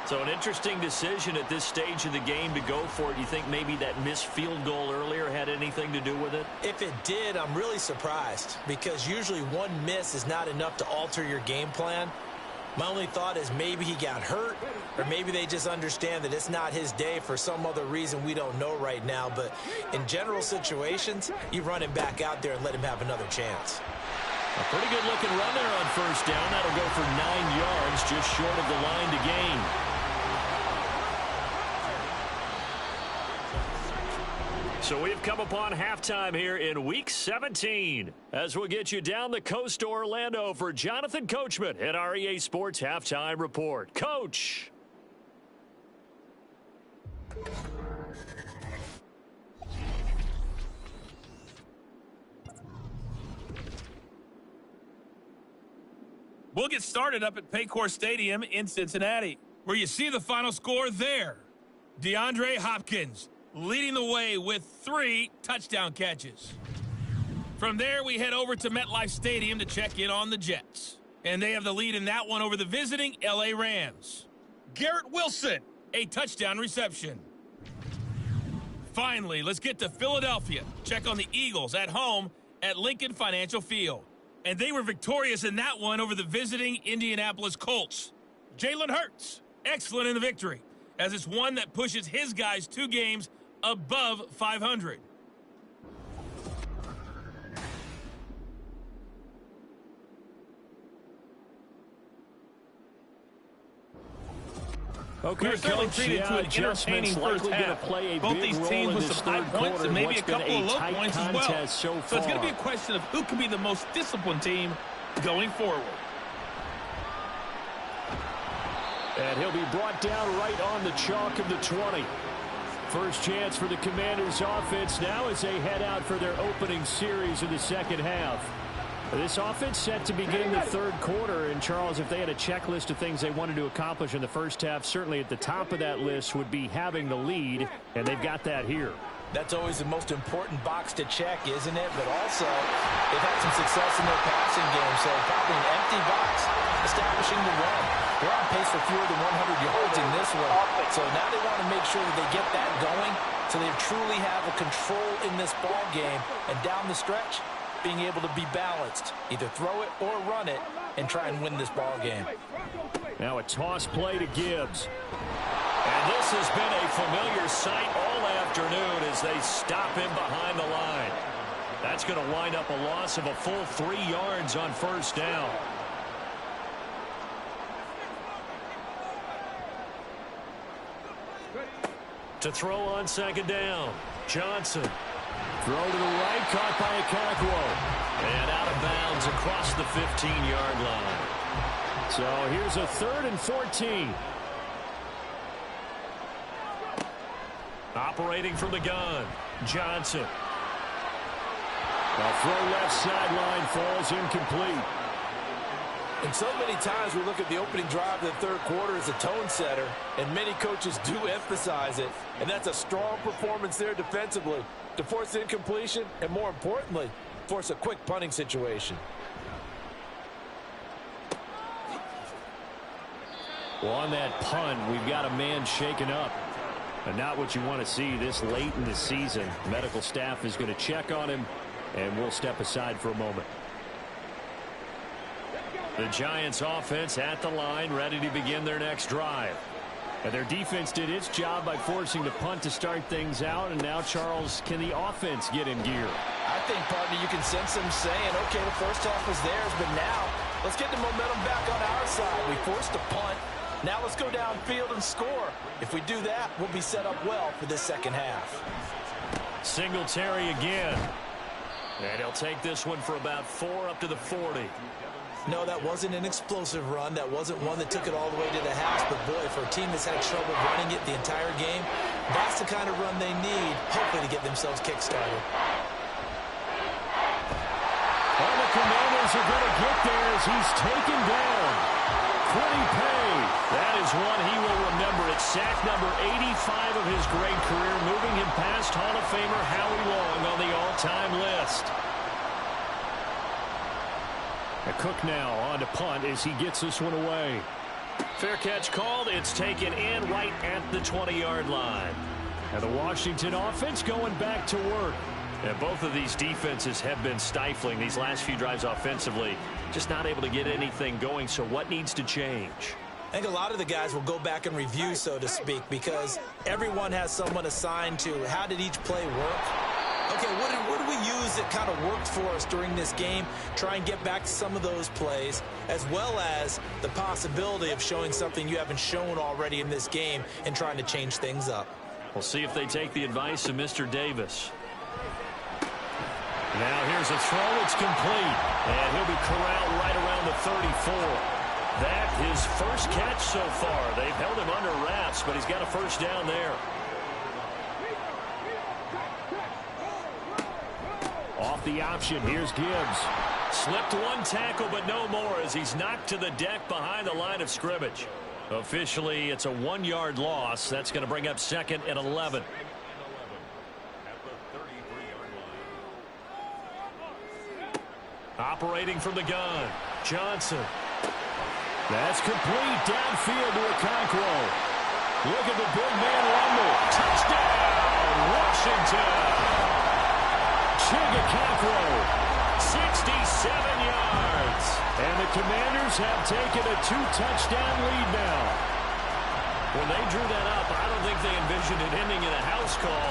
Speaker 2: So an interesting decision at this stage of the game to go for it. You think maybe that missed field goal earlier had anything to do with it?
Speaker 3: If it did, I'm really surprised, because usually one miss is not enough to alter your game plan. My only thought is maybe he got hurt, or maybe they just understand that it's not his day for some other reason we don't know right now. But in general situations, you run him back out there and let him have another chance.
Speaker 2: A pretty good looking run there on 1st down. That'll go for 9 yards, just short of the line to gain. So we've come upon halftime here in Week 17 as we'll get you down the coast to Orlando for Jonathan Coachman at our EA Sports Halftime Report. Coach.
Speaker 6: We'll get started up at Paycor Stadium in Cincinnati, where you see the final score there. DeAndre Hopkins leading the way with 3 touchdown catches. From there, we head over to MetLife Stadium to check in on the Jets. And they have the lead in that one over the visiting L.A. Rams. Garrett Wilson, a touchdown reception. Finally, let's get to Philadelphia. Check on the Eagles at home at Lincoln Financial Field. And they were victorious in that one over the visiting Indianapolis Colts. Jalen Hurts, excellent in the victory, as it's one that pushes his guys 2 games above 500.
Speaker 2: Okay,
Speaker 6: We're certainly
Speaker 2: Coach,
Speaker 6: treated to an entertaining first half. Both these teams with some high points and maybe a couple of low points as well. So it's going to be a question of who can be the most disciplined team going forward.
Speaker 2: And he'll be brought down right on the chalk of the 20. First chance for the Commanders offense now as they head out for their opening series in the second half. This offense set to begin the third quarter. And, Charles, if they had a checklist of things they wanted to accomplish in the first half, certainly at the top of that list would be having the lead, and they've got that here.
Speaker 3: That's always the most important box to check, isn't it? But also, they've had some success in their passing game, so probably an empty box establishing the run. They're on pace for fewer than 100 yards in this one. So now they want to make sure that they get that going so they truly have a control in this ball game. And down the stretch, being able to be balanced, either throw it or run it, and try and win this ball game.
Speaker 2: Now a toss play to Gibbs. And this has been a familiar sight all afternoon as they stop him behind the line. That's going to wind up a loss of a full 3 yards on first down. To throw on second down, Johnson. Throw to the right, caught by Okonkwo. And out of bounds across the 15-yard line. So here's a 3rd and 14. Operating from the gun, Johnson. The throw left sideline falls incomplete.
Speaker 3: And so many times we look at the opening drive of the third quarter as a tone setter, and many coaches do emphasize it. And that's a strong performance there defensively to force incompletion and, more importantly, force a quick punting situation.
Speaker 2: Well, on that punt, we've got a man shaken up. And not what you want to see this late in the season. Medical staff is going to check on him, and we'll step aside for a moment. The Giants offense at the line, ready to begin their next drive. And their defense did its job by forcing the punt to start things out. And now, Charles, can the offense get in gear?
Speaker 3: I think, partner, you can sense them saying, okay, the first half was theirs, but now let's get the momentum back on our side. We forced a punt. Now let's go downfield and score. If we do that, we'll be set up well for this second half.
Speaker 2: Singletary again. And he'll take this one for about 4 up to the 40.
Speaker 3: No, that wasn't an explosive run. That wasn't one that took it all the way to the house. But, boy, for a team that's had trouble running it the entire game, that's the kind of run they need, hopefully, to get themselves kick-started.
Speaker 2: Well, the Commanders are going to get there as he's taken down. Quiddy Pay. That is one he will remember. It's sack number 85 of his great career, moving him past Hall of Famer Howie Long on the all-time list. A Cook now on to punt as he gets this one away. Fair catch called. It's taken in right at the 20-yard line. And the Washington offense going back to work. And both of these defenses have been stifling these last few drives offensively. Just not able to get anything going. So what needs to change?
Speaker 3: I think a lot of the guys will go back and review, so to speak, because everyone has someone assigned to how did each play work. Okay, what did we use that kind of worked for us during this game? Try and get back to some of those plays, as well as the possibility of showing something you haven't shown already in this game and trying to change things up.
Speaker 5: We'll see if they take the advice of Mr. Davis. Now here's a throw. It's complete. And he'll be corralled right around the 34. That his first catch so far. They've held him under wraps, but he's got a first down there. Off the option, here's Gibbs. Slipped one tackle, but no more as he's knocked to the deck behind the line of scrimmage. Officially, it's a 1-yard loss. That's going to bring up 2nd and 11. Operating from the gun, Johnson. That's complete downfield to Okonkwo. Look at the big man rumble. Touchdown, Washington. Okonkwo, 67 yards. And the Commanders have taken a 2-touchdown lead now. When they drew that up, I don't think they envisioned it ending in a house call,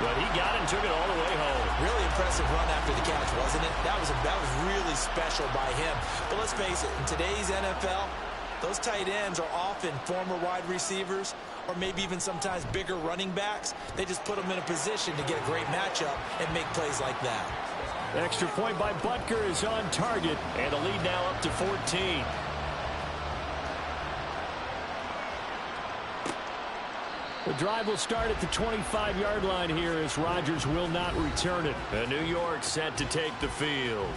Speaker 5: but he got it and took it all the way home.
Speaker 3: Really impressive run after the catch, wasn't it? That was really special by him. But let's face it, in today's NFL, those tight ends are often former wide receivers or maybe even sometimes bigger running backs. They just put them in a position to get a great matchup and make plays like that.
Speaker 5: Extra point by Butker is on target, and the lead now up to 14. The drive will start at the 25-yard line here as Rodgers will not return it. And New York set to take the field.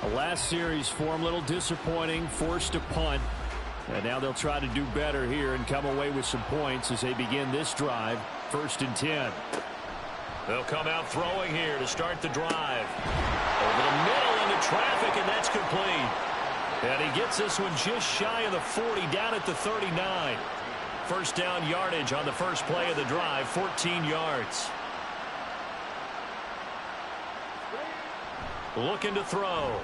Speaker 5: The last series for him, a little disappointing, forced to punt. And now they'll try to do better here and come away with some points as they begin this drive. 1st and 10. They'll come out throwing here to start the drive. Over the middle into traffic, and that's complete. And he gets this one just shy of the 40, down at the 39. First down yardage on the first play of the drive, 14 yards. Looking to throw.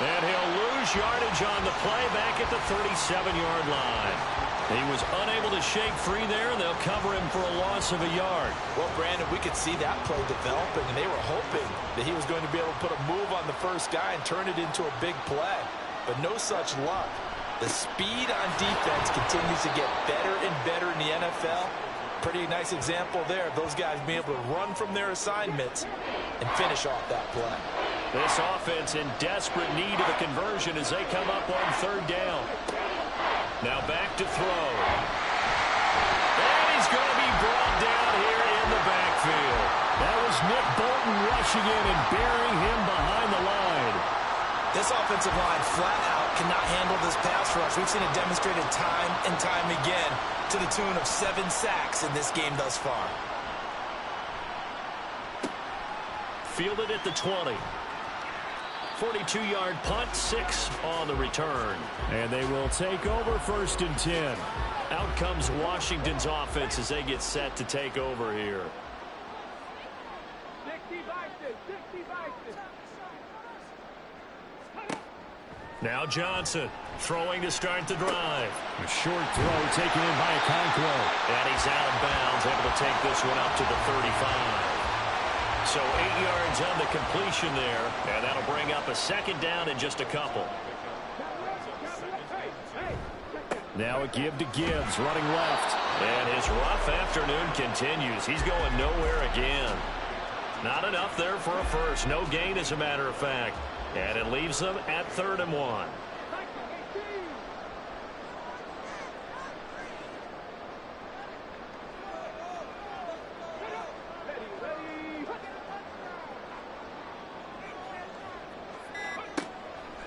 Speaker 5: And he'll lose yardage on the play back at the 37-yard line. He was unable to shake free there, and they'll cover him for a loss of a yard.
Speaker 3: Well, Brandon, we could see that play developing, and they were hoping that he was going to be able to put a move on the first guy and turn it into a big play. But no such luck. The speed on defense continues to get better and better in the NFL. Pretty nice example there of those guys being able to run from their assignments and finish off that play.
Speaker 5: This offense in desperate need of a conversion as they come up on 3rd down. Now back to throw. And he's going to be brought down here in the backfield. That was Nick Bolton rushing in and burying him behind the line.
Speaker 3: This offensive line flat out cannot handle this pass rush. We've seen it demonstrated time and time again to the tune of 7 sacks in this game thus far.
Speaker 5: Fielded at the 20. 42-yard punt, 6 on the return. And they will take over 1st and 10. Out comes Washington's offense as they get set to take over here. Now Johnson throwing to start the drive. A short throw taken in by Okonkwo. And he's out of bounds, able to take this one up to the 35. So 8 yards on the completion there, and that'll bring up a 2nd down in just a couple. Now a give to Gibbs, running left. And his rough afternoon continues. He's going nowhere again. Not enough there for a first. No gain, as a matter of fact. And it leaves them at 3rd and 1.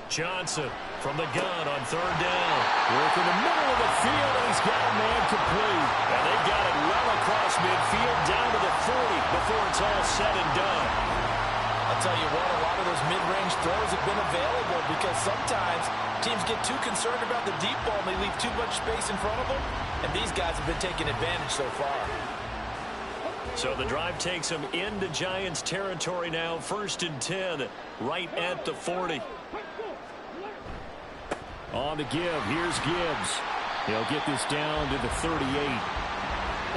Speaker 5: Johnson from the gun on 3rd down. Work in the middle of the field, and he's got a man complete. And they've got it well across midfield down to the 40 before it's all said and done.
Speaker 3: I'll tell you what, a lot of those mid-range throws have been available because sometimes teams get too concerned about the deep ball and they leave too much space in front of them. And these guys have been taking advantage so far.
Speaker 5: So the drive takes them into Giants territory now. 1st and 10, right at the 40. On the give, here's Gibbs. He'll get this down to the 38.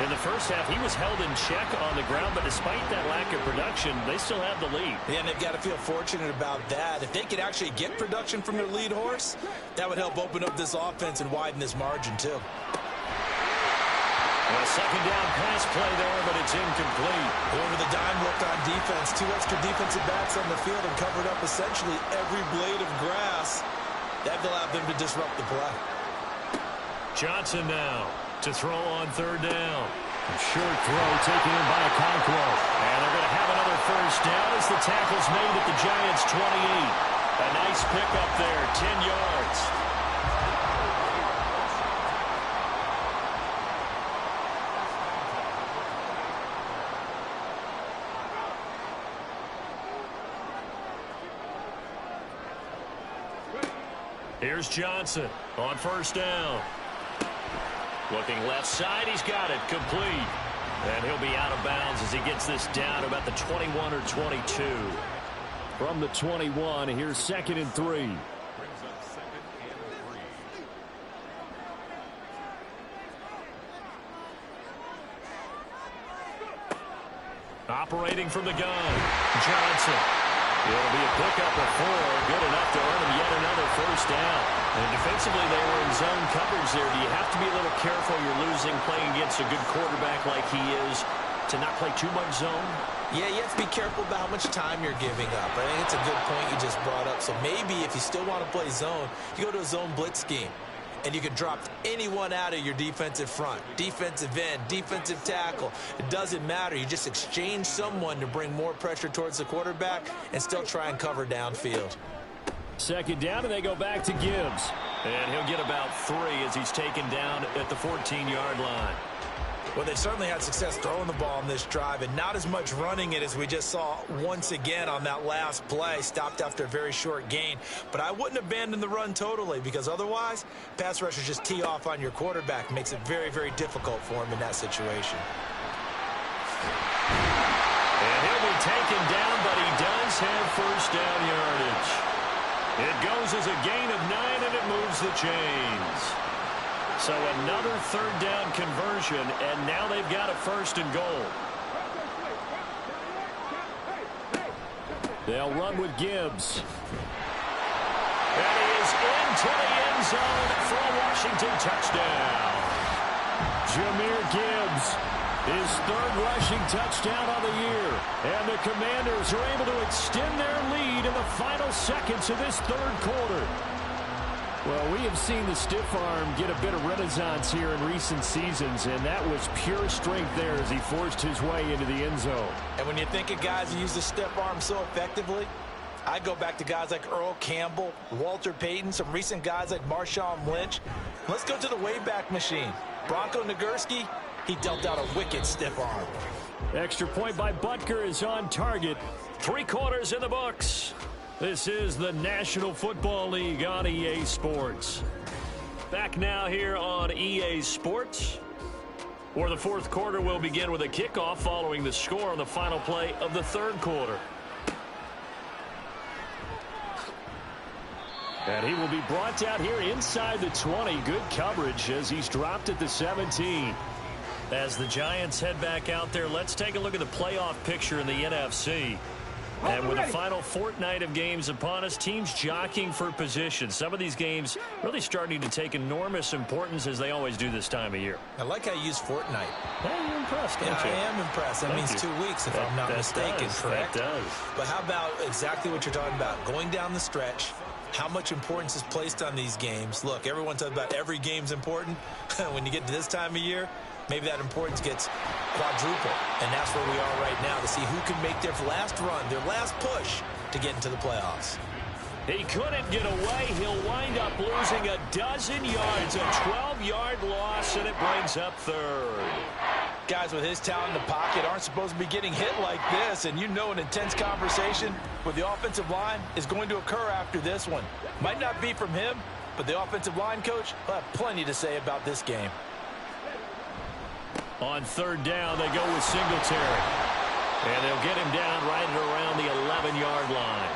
Speaker 5: In the first half, he was held in check on the ground, but despite that lack of production, they still have the lead.
Speaker 3: Yeah, and they've got to feel fortunate about that. If they could actually get production from their lead horse, that would help open up this offense and widen this margin, too.
Speaker 2: A second down pass play there, but it's incomplete.
Speaker 3: Over the dime look on defense. 2 extra defensive backs on the field and covered up essentially every blade of grass. That allowed them to disrupt the play.
Speaker 2: Johnson now to throw on third down.
Speaker 5: A short throw taken in by Okonkwo.
Speaker 2: And they're going to have another first down as the tackle's made at the Giants' 28. A nice pickup there, 10 yards. Here's Johnson on first down. Looking left side, he's got it, complete. And he'll be out of bounds as he gets this down to about the 21 or 22.
Speaker 5: From the 21, here's 2nd and 3.
Speaker 2: Operating from the gun, Johnson. It'll be a pickup of 4, good enough to earn him yet another first down. And defensively, they were in zone coverage there. Do you have to be a little careful? You're losing, playing against a good quarterback like he is, to not play too much zone?
Speaker 3: Yeah, you have to be careful about how much time you're giving up. I think it's a good point you just brought up. So maybe if you still want to play zone, you go to a zone blitz scheme. And you can drop anyone out of your defensive front, defensive end, defensive tackle. It doesn't matter. You just exchange someone to bring more pressure towards the quarterback and still try and cover downfield.
Speaker 5: Second down, and they go back to Gibbs.
Speaker 2: And he'll get about 3 as he's taken down at the 14-yard line.
Speaker 3: Well, they certainly had success throwing the ball on this drive and not as much running it as we just saw once again on that last play. Stopped after a very short gain. But I wouldn't abandon the run totally because otherwise, pass rushers just tee off on your quarterback. Makes it very, very difficult for him in that situation.
Speaker 2: And he'll be taken down, but he does have first down yardage. It goes as a gain of 9, and it moves the chains. So another third down conversion, and now they've got a 1st and goal.
Speaker 5: They'll run with Gibbs.
Speaker 2: And he is into the end zone for a Washington touchdown.
Speaker 5: Jahmyr Gibbs, his 3rd rushing touchdown of the year. And the Commanders are able to extend their lead in the final seconds of this 3rd quarter. Well, we have seen the stiff arm get a bit of renaissance here in recent seasons, and that was pure strength there as he forced his way into the end zone.
Speaker 3: And when you think of guys who use the stiff arm so effectively, I go back to guys like Earl Campbell, Walter Payton, some recent guys like Marshawn Lynch. Let's go to the Wayback Machine. Bronco Nagurski, he dealt out a wicked stiff arm.
Speaker 5: Extra point by Butker is on target.
Speaker 2: 3 quarters in the books. This is the National Football League on EA Sports. Back now here on EA Sports, where the 4th quarter will begin with a kickoff following the score on the final play of the 3rd quarter.
Speaker 5: And he will be brought down here inside the 20. Good coverage as he's dropped at the 17.
Speaker 2: As the Giants head back out there, let's take a look at the playoff picture in the NFC. And with the final fortnight of games upon us, teams jockeying for position. Some of these games really starting to take enormous importance as they always do this time of year.
Speaker 3: I like how you use fortnight.
Speaker 2: Well, you're impressed, don't you?
Speaker 3: I am impressed. That means 2 weeks, if I'm not mistaken, correct?
Speaker 2: That does.
Speaker 3: But how about exactly what you're talking about? Going down the stretch, how much importance is placed on these games. Look, everyone talks about every game's important. When you get to this time of year, maybe that importance gets quadruple. And that's where we are right now to see who can make their last run, their last push to get into the playoffs.
Speaker 2: He couldn't get away. He'll wind up losing a dozen yards, a 12-yard loss, and it brings up 3rd.
Speaker 3: Guys with his talent in the pocket aren't supposed to be getting hit like this, and you know an intense conversation with the offensive line is going to occur after this one. Might not be from him, but the offensive line coach will have plenty to say about this game.
Speaker 2: On 3rd down, they go with Singletary. And they'll get him down right at around the 11-yard line.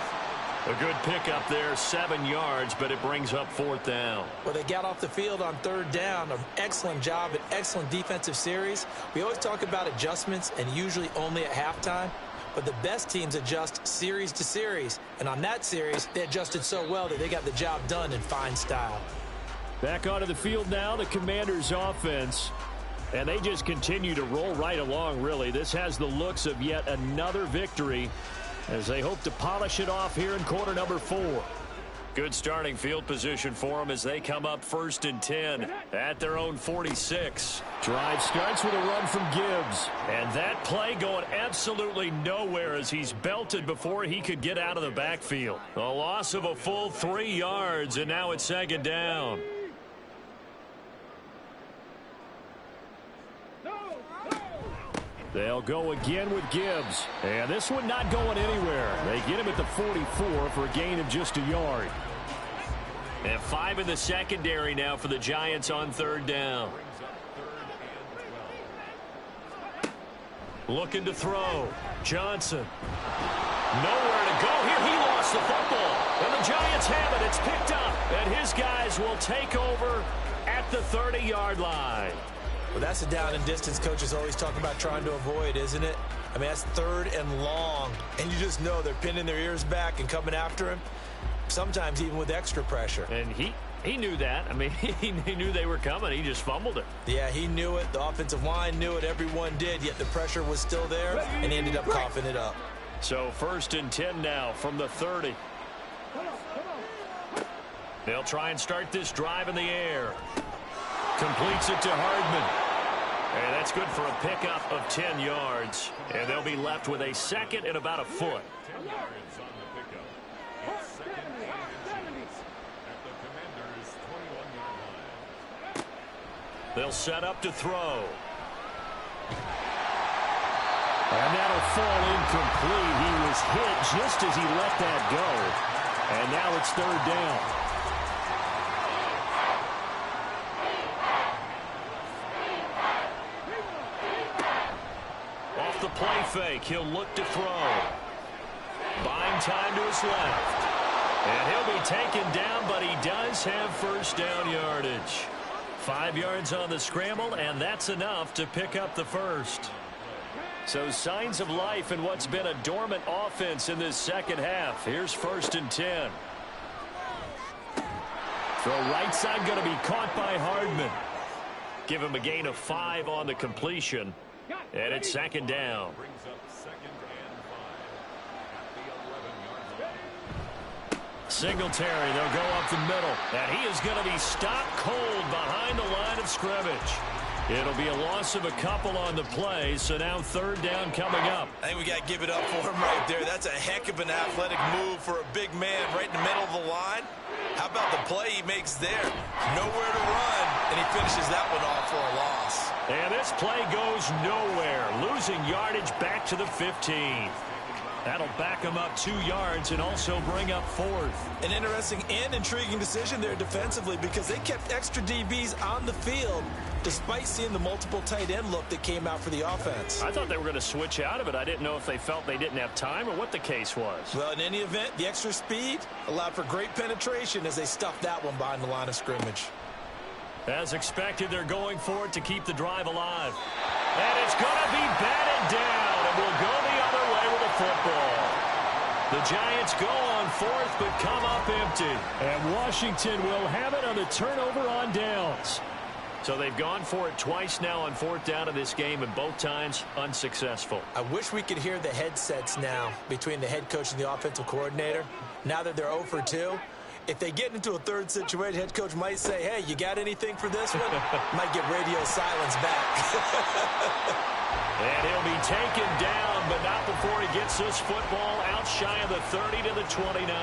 Speaker 2: A good pickup there, 7 yards, but it brings up 4th down.
Speaker 3: Well, they got off the field on 3rd down. An excellent job, an excellent defensive series. We always talk about adjustments, and usually only at halftime. But the best teams adjust series to series. And on that series, they adjusted so well that they got the job done in fine style.
Speaker 5: Back onto the field now, the Commanders' offense. And they just continue to roll right along, really. This has the looks of yet another victory as they hope to polish it off here in quarter number 4. Good starting field position for them as they come up 1st and 10 at their own 46. Drive starts with a run from Gibbs. And that play going absolutely nowhere as he's belted before he could get out of the backfield. A loss of a full 3 yards, and now it's 2nd down. They'll go again with Gibbs. And this one not going anywhere. They get him at the 44 for a gain of just a yard. And 5 in the secondary now for the Giants on 3rd down. Looking to throw. Johnson. Nowhere to go here. He lost the football. And the Giants have it. It's picked up. And his guys will take over at the 30-yard line.
Speaker 3: Well, that's a down and distance coaches always talk about trying to avoid, isn't it? I mean, that's 3rd and long, and you just know they're pinning their ears back and coming after him, sometimes even with extra pressure.
Speaker 5: And he knew that. I mean, he knew they were coming. He just fumbled it.
Speaker 3: Yeah, he knew it. The offensive line knew it. Everyone did, yet the pressure was still there, and he ended up coughing it up.
Speaker 5: So 1st and 10 now from the 30. They'll try and start this drive in the air. Completes it to Hardman. And that's good for a pickup of 10 yards. And they'll be left with a 2nd and about a foot. They'll set up to throw. And that'll fall incomplete. He was hit just as he let that go. And now it's 3rd down. The play fake. He'll look to throw. Buying time to his left. And he'll be taken down, but he does have 1st down yardage. 5 yards on the scramble, and that's enough to pick up the 1st. So signs of life in what's been a dormant offense in this 2nd half. Here's 1st and 10. Throw right side going to be caught by Hardman. Give him a gain of 5 on the completion. And it's 2nd down. Singletary, they'll go up the middle. And he is going to be stopped cold behind the line of scrimmage. It'll be a loss of a couple on the play, so now 3rd down coming up.
Speaker 3: I think we got to give it up for him right there. That's a heck of an athletic move for a big man right in the middle of the line. How about the play he makes there? Nowhere to run, and he finishes that one off for a loss.
Speaker 5: And this play goes nowhere, losing yardage back to the 15. That'll back him up 2 yards and also bring up 4th.
Speaker 3: An interesting and intriguing decision there defensively because they kept extra DBs on the field despite seeing the multiple tight end look that came out for the offense.
Speaker 5: I thought they were going to switch out of it. I didn't know if they felt they didn't have time or what the case was.
Speaker 3: Well, in any event, the extra speed allowed for great penetration as they stuffed that one behind the line of scrimmage.
Speaker 5: As expected, they're going for it to keep the drive alive. And it's going to be batted down, and we'll go the other way with the football. The Giants go on 4th, but come up empty. And Washington will have it on the turnover on downs. So they've gone for it twice now on 4th down in this game, and both times unsuccessful.
Speaker 3: I wish we could hear the headsets now between the head coach and the offensive coordinator. Now that they're 0 for 2, if they get into a 3rd situation, head coach might say, hey, you got anything for this one? Might get radio silence back.
Speaker 5: And he'll be taken down, but not before he gets this football out shy of the 30 to the 29.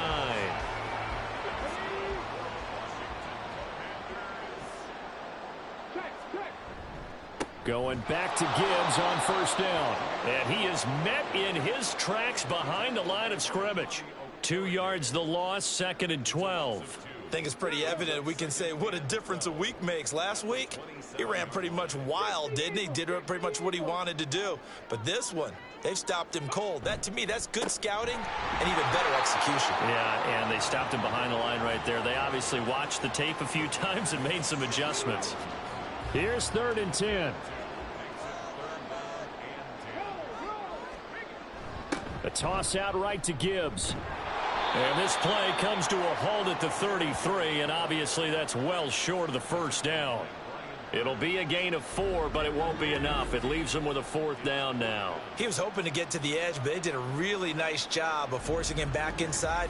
Speaker 5: Going back to Gibbs on 1st down. And he is met in his tracks behind the line of scrimmage. 2 yards the loss, 2nd and 12.
Speaker 3: I think it's pretty evident. We can say what a difference a week makes. Last week, he ran pretty much wild, didn't he? Did pretty much what he wanted to do. But this one, they've stopped him cold. That, to me, that's good scouting and even better execution.
Speaker 5: Yeah, and they stopped him behind the line right there. They obviously watched the tape a few times and made some adjustments. Here's 3rd and 10. A toss out right to Gibbs. And this play comes to a halt at the 33, and obviously that's well short of the 1st down. It'll be a gain of 4, but it won't be enough. It leaves them with a 4th down now.
Speaker 3: He was hoping to get to the edge, but they did a really nice job of forcing him back inside.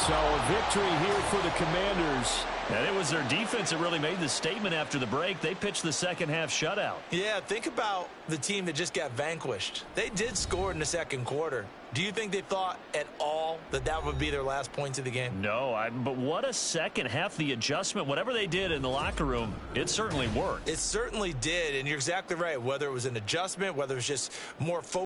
Speaker 5: So a victory here for the Commanders.
Speaker 2: And it was their defense that really made the statement after the break. They pitched the second half shutout.
Speaker 3: Yeah, think about the team that just got vanquished. They did score in the second quarter. Do you think they thought at all that that would be their last points of the game?
Speaker 2: No, but what a second half. The adjustment, whatever they did in the locker room, it certainly worked.
Speaker 3: It certainly did, and you're exactly right. Whether it was an adjustment, whether it was just more focus